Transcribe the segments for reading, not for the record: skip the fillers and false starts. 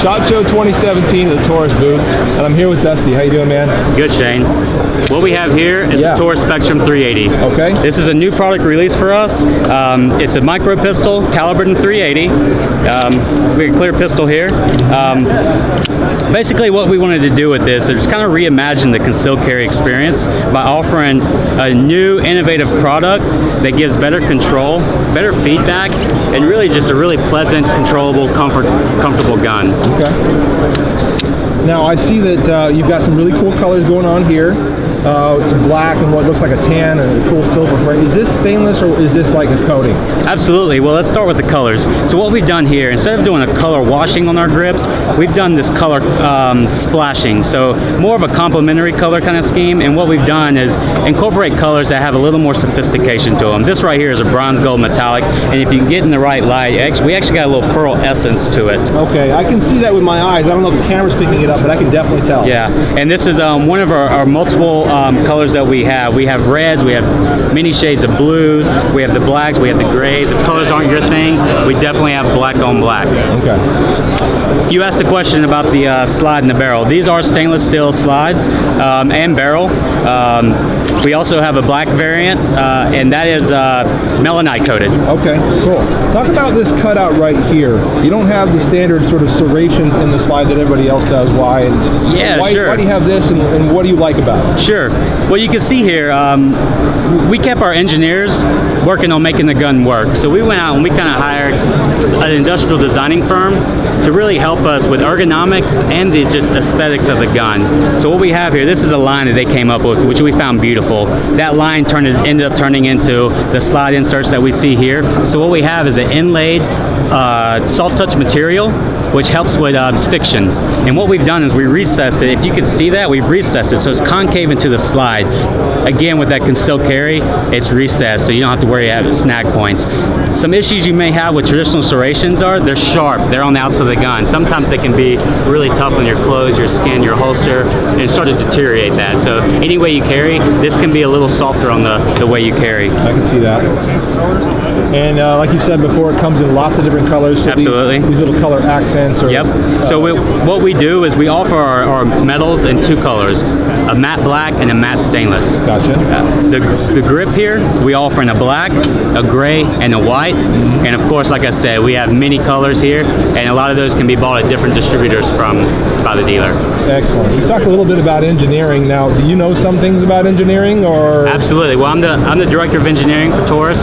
SHOT Show 2017 at the Taurus booth, and I'm here with Dusty. How you doing, man? Good, Shane. What we have here is the Taurus Spectrum 380. Okay. This is a new product release for us. It's a micro pistol, calibered in 380. We have a clear pistol here. Basically, what we wanted to do with this is kind of reimagine the concealed carry experience by offering a new, innovative product that gives better control, better feedback, and really just a really pleasant, controllable, comfortable gun. Okay. Now I see that you've got some really cool colors going on here. It's black and what looks like a tan and a cool silver frame. Is this stainless or is this like a coating? Absolutely. Well, let's start with the colors. So what we've done here, instead of doing a color washing on our grips, we've done this color splashing. So more of a complementary color kind of scheme. And what we've done is incorporate colors that have a little more sophistication to them. This right here is a bronze gold metallic. And if you can get in the right light, we actually got a little pearl essence to it. Okay, I can see that with my eyes. I don't know if the camera's picking it up, but I can definitely tell. Yeah, and this is one of our multiple colors that we have. We have reds, we have many shades of blues, we have the blacks, we have the grays. If colors aren't your thing, we definitely have black on black. Okay. You asked a question about the slide and the barrel. These are stainless steel slides and barrel. We also have a black variant, and that is melanite coated. Okay, cool. Talk about this cutout right here. You don't have the standard sort of serrations in the slide that everybody else does. Why? And yeah, sure. Why do you have this, and what do you like about it? Sure. Well, you can see here, we kept our engineers working on making the gun work. So we went out and we kind of hired an industrial designing firm to really help us with ergonomics and the just aesthetics of the gun. So what we have here, this is a line that they came up with, which we found beautiful. That line ended up turning into the slide inserts that we see here. So what we have is an inlaid soft touch material, which helps with stiction. And what we've done is we recessed it. If you can see that, we've recessed it so it's concave into the slide. Again, with that concealed carry, it's recessed, so you don't have to worry about snag points. Some issues you may have with traditional serrations are they're sharp. They're on the outside of the gun. Sometimes they can be really tough on your clothes, your skin, your holster, and start to deteriorate that. So any way you carry, this can be a little softer on the way you carry. I can see that. And like you said before, it comes in lots of different colors. So Absolutely. These little color accents. Yep. So what we do is we offer our metals in two colors, a matte black and a matte stainless. Gotcha. The grip here, we offer in a black, a gray, and a white. And of course, like I said, we have many colors here, and a lot of those can be bought at different distributors by the dealer. Excellent. You talked a little bit about engineering. Now, do you know some things about engineering, or? Absolutely. Well, I'm the director of engineering for Taurus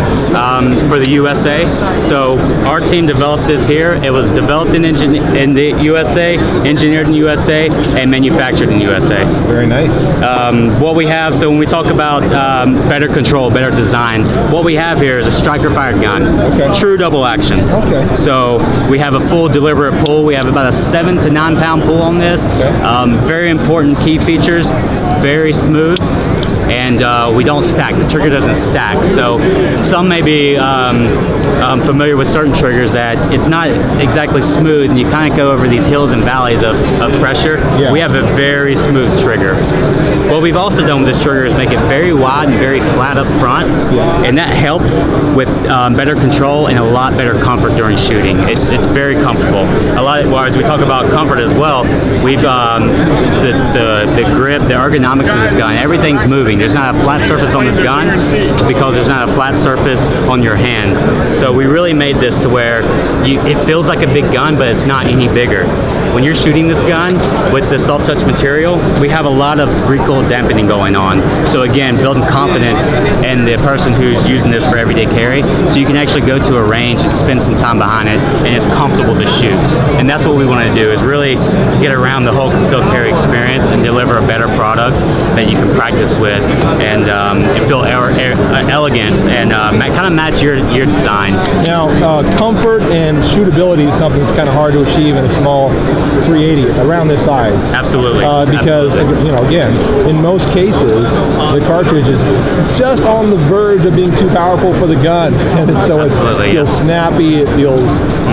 for the USA. So our team developed this here. It was developed in the USA, engineered in the USA, and manufactured in the USA. Very nice. What we have, so when we talk about better control, better design, what we have here is a striker-fired gun. Okay. True double action. Okay. So we have a full deliberate pull. We have about a 7 to 9 pound pull on this. Okay. Very important key features, very smooth. And we don't stack. The trigger doesn't stack. So some may be familiar with certain triggers that it's not exactly smooth, and you kind of go over these hills and valleys of pressure. Yeah. We have a very smooth trigger. What we've also done with this trigger is make it very wide and very flat up front, and that helps with better control and a lot better comfort during shooting. It's very comfortable. As we talk about comfort as well, we've the grip, the ergonomics of this gun, everything's moving. There's not a flat surface on this gun because there's not a flat surface on your hand. So we really made this to where it feels like a big gun, but it's not any bigger. When you're shooting this gun with the soft touch material, we have a lot of recoil dampening going on. So again, building confidence in the person who's using this for everyday carry. So you can actually go to a range and spend some time behind it, and it's comfortable to shoot. And that's what we want to do, is really get around the whole concealed carry experience and deliver a better product that you can practice with and feel elegance and kind of match your design. Now, comfort and shootability is something that's kind of hard to achieve in a small 380 around this size. Absolutely. Because again, in most cases, the cartridge is just on the verge of being too powerful for the gun, and so it feels snappy. It feels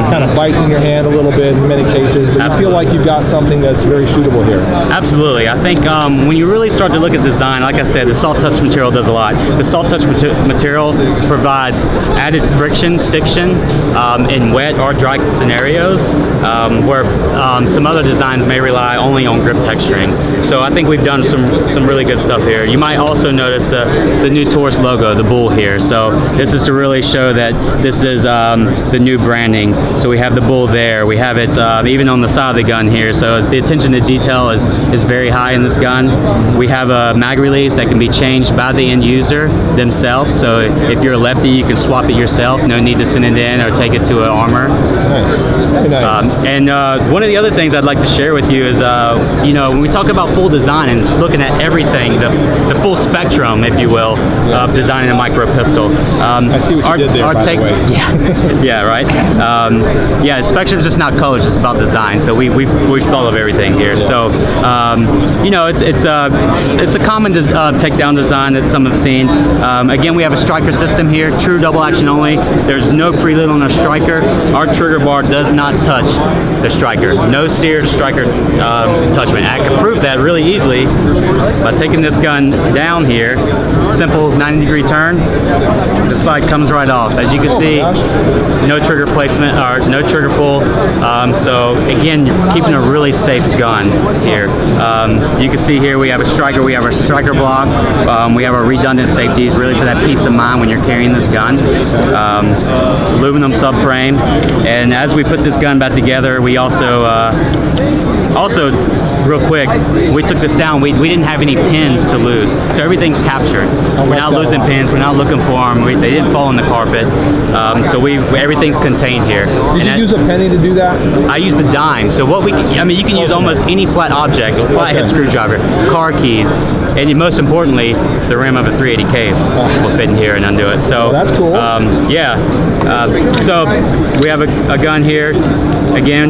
kind of bites in your hand a little bit in many cases. I feel like you've got something that's very shootable here. Absolutely. I think when you really start to look at design, like I said, the soft touch material does a lot. The soft touch material provides added friction, stiction in wet or dry scenarios where Some other designs may rely only on grip texturing. So I think we've done some really good stuff here. You might also notice the new Taurus logo, the bull here. So this is to really show that this is the new branding. So we have the bull there. We have it even on the side of the gun here. So the attention to detail is very high in this gun. We have a mag release that can be changed by the end user themselves. So if you're a lefty, you can swap it yourself. No need to send it in or take it to an armor. Nice. Very nice. And one of the other things I'd like to share with you is, when we talk about full design and looking at everything, the full spectrum, if you will, of designing a micro pistol. I see what you did there, by the way. Yeah, yeah, right. Spectrum's just not colors; it's about design. So we've thought of everything here. So it's a common takedown design that some have seen. Again, we have a striker system here, true double action only. There's no preload on our striker. Our trigger bar does not touch the striker. No seared striker attachment. I can prove that really easily by taking this gun down here. Simple 90-degree turn. The slide comes right off. As you can see, no trigger placement or no trigger pull. So again, you're keeping a really safe gun here. You can see here we have a striker. We have our striker block. We have our redundant safeties, really for that peace of mind when you're carrying this gun. Aluminum subframe. And as we put this gun back together, we also real quick, we took this down. We didn't have any pins to lose, so everything's captured. We're not losing pins. We're not looking for them. They didn't fall in the carpet. So everything's contained here. Did you use a penny to do that? I used a dime. So you can use almost any flat object, a flathead screwdriver, car keys, and most importantly, the rim of a 380 case will fit in here and undo it. So that's cool. So we have a gun here. Again,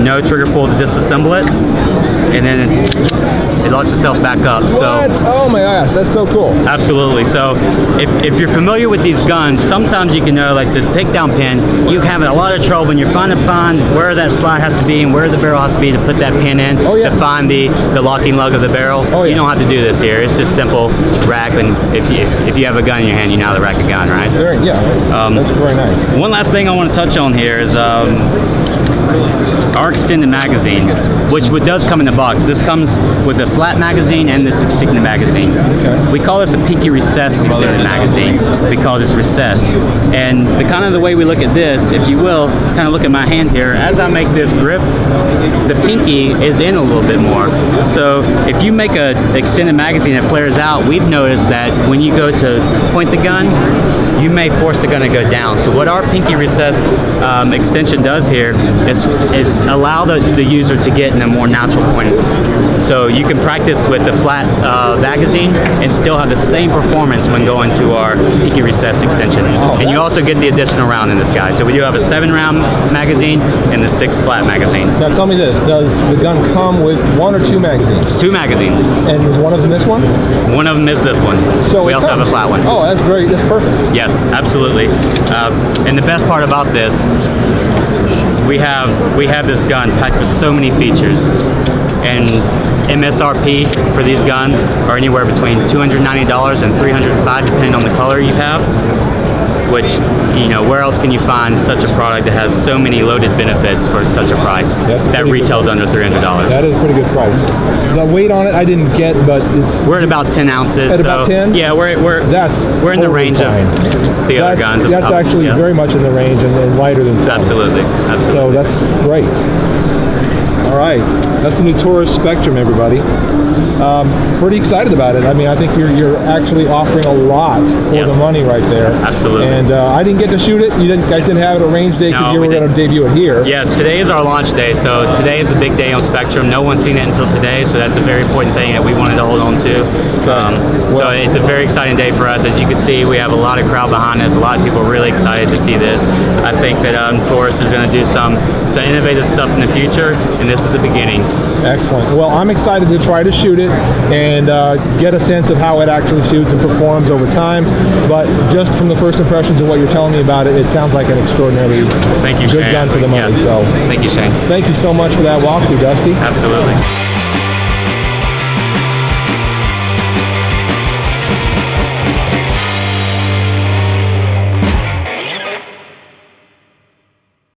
no trigger pull to disassemble it, and then it locks itself back up. What? So, oh my gosh, that's so cool. Absolutely. So if you're familiar with these guns, sometimes you can know, like the takedown pin, you have a lot of trouble when you're trying to find where that slide has to be and where the barrel has to be to put that pin in to find the locking lug of the barrel. You don't have to do this here. It's just simple rack, and if you have a gun in your hand, you know how to rack a gun, right? That's very nice. One last thing I want to touch on here is our extended magazine, which does come in the box. This comes with a flat magazine and this extended magazine. Okay. We call this a pinky recessed extended magazine because it's recessed. And the way we look at this, if you will, kind of look at my hand here. As I make this grip, the pinky is in a little bit more. So if you make an extended magazine that flares out, we've noticed that when you go to point the gun, you may force the gun to go down. So what our pinky recessed extension does here is allow the user to get in a more natural point. So you can practice with the flat magazine and still have the same performance when going to our pinky recessed extension. And you also get the additional round in this guy. So we do have a 7-round magazine and the 6 flat magazine. Now tell me this, does the gun come with 1 or 2 magazines? 2 magazines. And is one of them this one? One of them is this one. So we also have a flat one. Oh, that's perfect. Yes, absolutely. And the best part about this, we have this gun packed with so many features, and MSRP for these guns are anywhere between $290 and $305, depending on the color you have. Which, where else can you find such a product that has so many loaded benefits for such a price that retails under $300? That is a pretty good price. The weight on it I didn't get, but we're at about 10 ounces. At about 10? Yeah, we're in the range of the other guns. That's actually very much in the range and lighter than some. Absolutely. So that's great. All right, that's the new Taurus Spectrum, everybody. Pretty excited about it. I mean, I think you're actually offering a lot for the money right there. Absolutely. And I didn't get to shoot it. You guys didn't have it at range day because you were going to debut it here. Yes, today is our launch day. So today is a big day on Spectrum. No one's seen it until today, so that's a very important thing that we wanted to hold on to. So it's a very exciting day for us. As you can see, we have a lot of crowd behind us. A lot of people are really excited to see this. I think that Taurus is going to do some innovative stuff in the future, and this is the beginning. Excellent. Well, I'm excited to try to shoot it and get a sense of how it actually shoots and performs over time. But just from the first impressions of what you're telling me about it, it sounds like an extraordinarily good gun for the money. So thank you, Shane. Thank you so much for that walkthrough, Dusty. Absolutely.